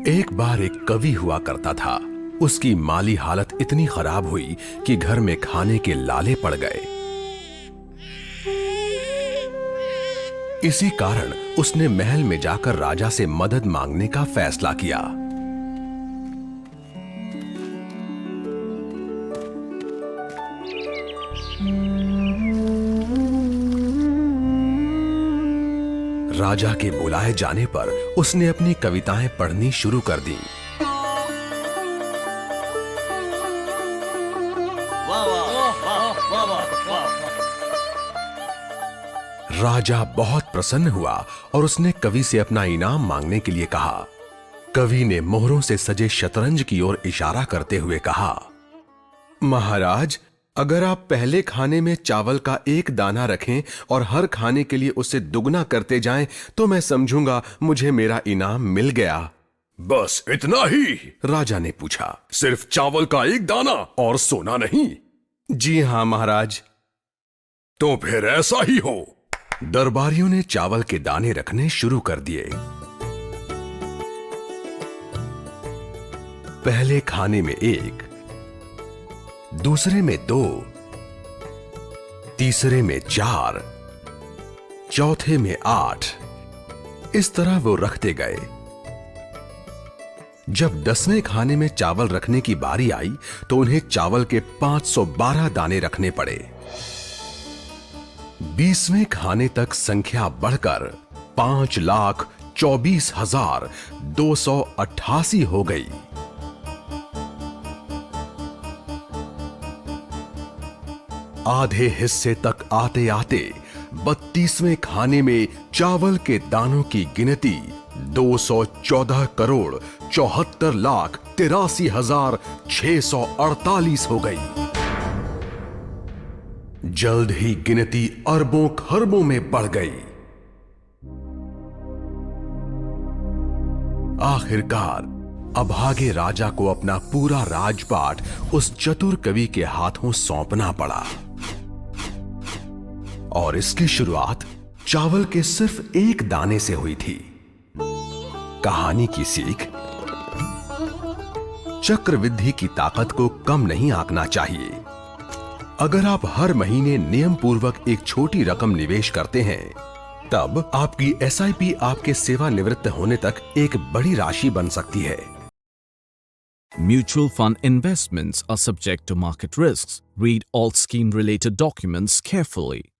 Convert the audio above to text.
एक बार एक कवि हुआ करता था। उसकी माली हालत इतनी खराब हुई कि घर में खाने के लाले पड़ गए। इसी कारण उसने महल में जाकर राजा से मदद मांगने का फैसला किया। राजा के बुलाए जाने पर उसने अपनी कविताएं पढ़नी शुरू कर दी। राजा बहुत प्रसन्न हुआ और उसने कवि से अपना इनाम मांगने के लिए कहा। कवि ने मोहरों से सजे शतरंज की ओर इशारा करते हुए कहा, महाराज, अगर आप पहले खाने में चावल का एक दाना रखें और हर खाने के लिए उसे दुगना करते जाएं, तो मैं समझूंगा मुझे मेरा इनाम मिल गया। बस इतना ही? राजा ने पूछा। सिर्फ चावल का एक दाना और सोना नहीं? जी हां महाराज। तो फिर ऐसा ही हो। दरबारियों ने चावल के दाने रखने शुरू कर दिए। पहले खाने में 1, दूसरे में 2, तीसरे में 4, चौथे में 8। इस तरह वो रखते गए। जब 10वें खाने में चावल रखने की बारी आई तो उन्हें चावल के 512 दाने रखने पड़े। 20वें खाने तक संख्या बढ़कर 5,24,288 हो गई। आधे हिस्से तक आते आते 32वें खाने में चावल के दानों की गिनती 214,74,83,648 हो गई। जल्द ही गिनती अरबों खरबों में बढ़ गई। आखिरकार अभागे राजा को अपना पूरा राजपाट उस चतुर कवि के हाथों सौंपना पड़ा। और इसकी शुरुआत चावल के सिर्फ एक दाने से हुई थी। कहानी की सीख, चक्रवृद्धि की ताकत को कम नहीं आंकना चाहिए। अगर आप हर महीने नियम पूर्वक एक छोटी रकम निवेश करते हैं, तब आपकी SIP आपके सेवानिवृत्त होने तक एक बड़ी राशि बन सकती है। Mutual fund investments are subject to market risks. Read all scheme-related documents carefully.